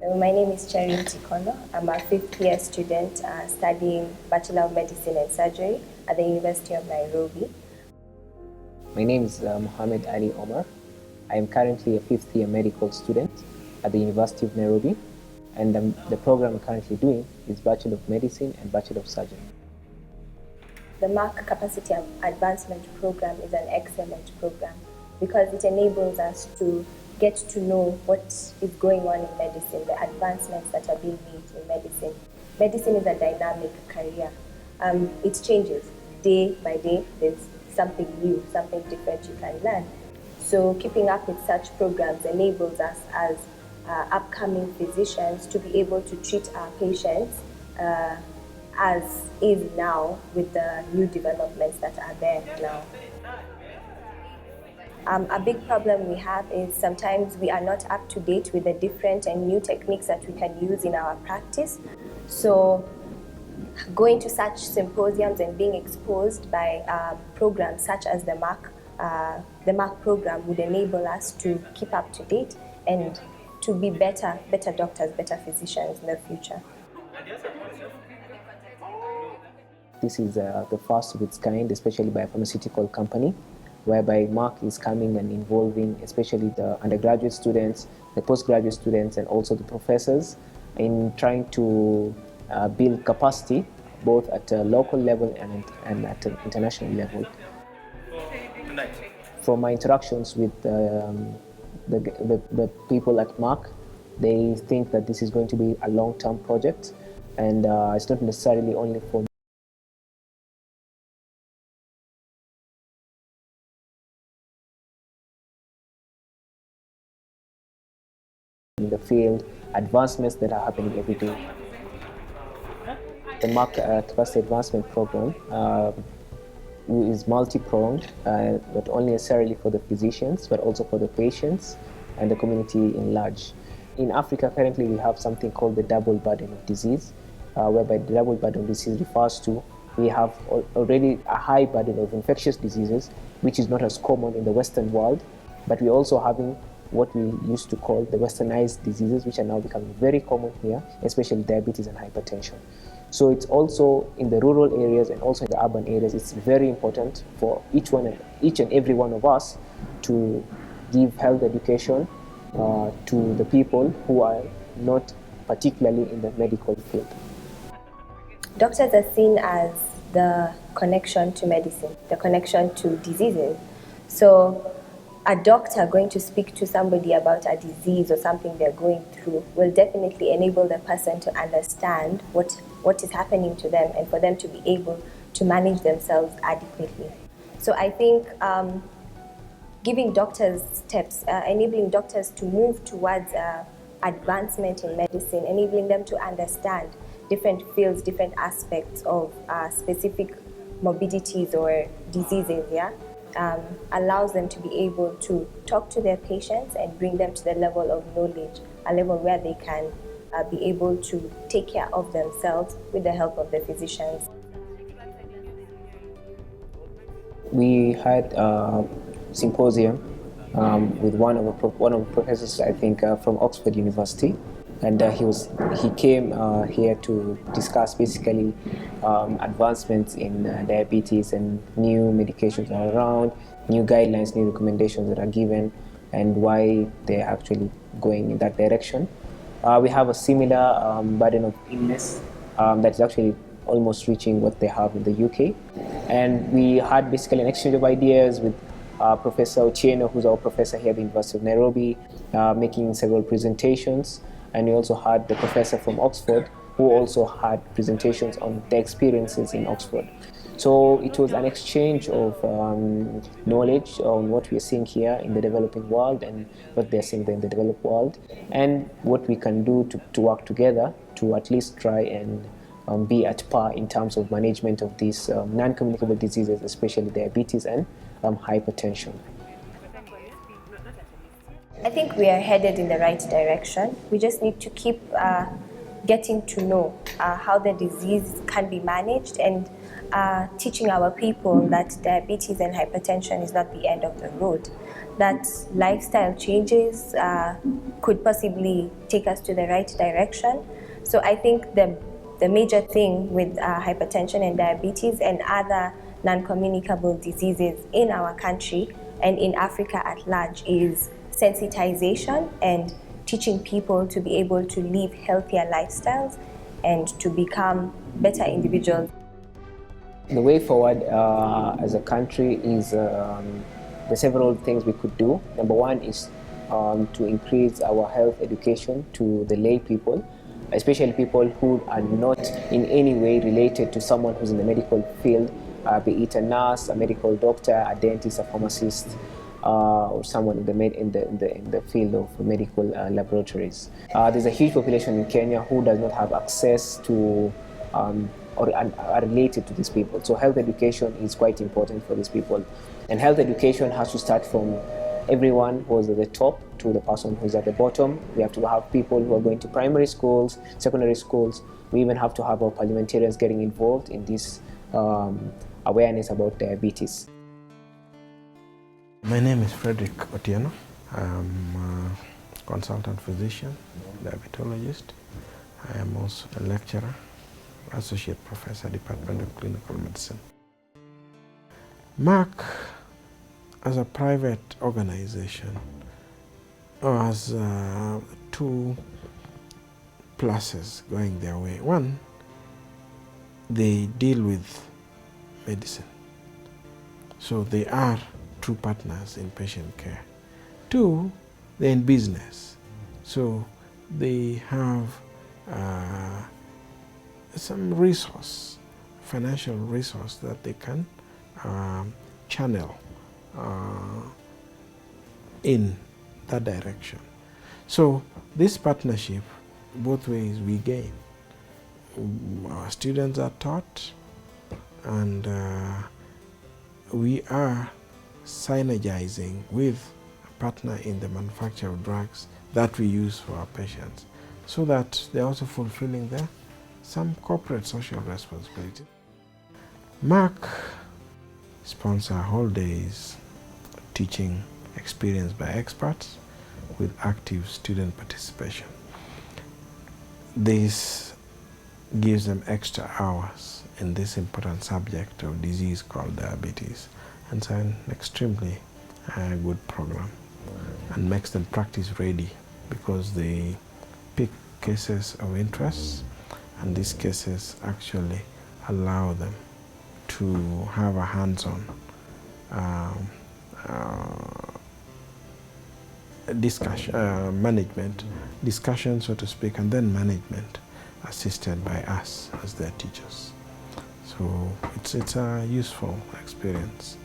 My name is Charin Tikono. I'm a fifth-year student studying Bachelor of Medicine and Surgery at the University of Nairobi. My name is Mohammed Ali Omar. I am currently a fifth-year medical student at the University of Nairobi, and the program I'm currently doing is Bachelor of Medicine and Bachelor of Surgery. The Merck Capacity Advancement Program is an excellent program because it enables us to get to know what is going on in medicine, the advancements that are being made in medicine. Medicine is a dynamic career. It changes day by day. There's something new, something different you can learn. So keeping up with such programs enables us as upcoming physicians to be able to treat our patients as is now with the new developments that are there now. A big problem we have is sometimes we are not up to date with the different and new techniques that we can use in our practice. So going to such symposiums and being exposed by programs such as the Merck program would enable us to keep up to date and to be better doctors, better physicians in the future. This is the first of its kind, especially by a pharmaceutical company, whereby Merck is coming and involving especially the undergraduate students, the postgraduate students, and also the professors in trying to build capacity both at a local level and at an international level. From my interactions with the people at Merck, they think that this is going to be a long-term project, and it's not necessarily only for in the field, advancements that are happening every day. The Merck Capacity Advancement Program is multi-pronged, not only necessarily for the physicians, but also for the patients and the community in large. In Africa, currently we have something called the double burden of disease, whereby the double burden of disease refers to we have already a high burden of infectious diseases, which is not as common in the Western world, but we're also having what we used to call the westernized diseases, which are now becoming very common here, especially diabetes and hypertension. So it's also in the rural areas and also in the urban areas, it's very important for each and every one of us to give health education to the people who are not particularly in the medical field. Doctors are seen as the connection to medicine, the connection to diseases. So a doctor going to speak to somebody about a disease or something they're going through will definitely enable the person to understand what is happening to them and for them to be able to manage themselves adequately. So I think giving doctors steps, enabling doctors to move towards advancement in medicine, enabling them to understand different fields, different aspects of specific morbidities or diseases, allows them to be able to talk to their patients and bring them to the level of knowledge, a level where they can be able to take care of themselves with the help of the physicians. We had a symposium with one of the professors, I think, from Oxford University, and he came here to discuss basically advancements in diabetes and new medications are around, new guidelines, new recommendations that are given, and why they're actually going in that direction. We have a similar burden of illness that is actually almost reaching what they have in the UK. And we had basically an exchange of ideas with Professor Otieno, who's our professor here at the University of Nairobi, making several presentations. And we also had the professor from Oxford, who also had presentations on their experiences in Oxford. So it was an exchange of knowledge on what we are seeing here in the developing world and what they're seeing in the developed world, and what we can do to work together to at least try and be at par in terms of management of these non-communicable diseases, especially diabetes and hypertension. I think we are headed in the right direction. We just need to keep getting to know how the disease can be managed and teaching our people that diabetes and hypertension is not the end of the road, that lifestyle changes could possibly take us to the right direction. So I think the major thing with hypertension and diabetes and other non-communicable diseases in our country and in Africa at large is sensitization and teaching people to be able to live healthier lifestyles and to become better individuals. The way forward as a country is the several things we could do. Number one is to increase our health education to the lay people, especially people who are not in any way related to someone who's in the medical field, be it a nurse, a medical doctor, a dentist, a pharmacist, or someone in the field of medical laboratories. There's a huge population in Kenya who does not have access to or are related to these people. So health education is quite important for these people. And health education has to start from everyone who's at the top to the person who's at the bottom. We have to have people who are going to primary schools, secondary schools. We even have to have our parliamentarians getting involved in this awareness about diabetes. My name is Frederick Otieno. I'm a consultant physician, diabetologist. I am also a lecturer, associate professor, Department of Clinical Medicine. Merck, as a private organization, has two pluses going their way. One, they deal with medicine. So they are true partners in patient care. Two, they're in business. So they have some resource, financial resource that they can channel in that direction. So this partnership, both ways we gain. Our students are taught, and we are synergizing with a partner in the manufacture of drugs that we use for our patients, so that they're also fulfilling some corporate social responsibility. Merck sponsor whole days teaching experienced by experts with active student participation. This gives them extra hours in this important subject of disease called diabetes, and it's an extremely good program and makes them practice ready, because they pick cases of interest, and these cases actually allow them to have a hands-on discussion, so to speak, and then management assisted by us as their teachers. So it's a useful experience.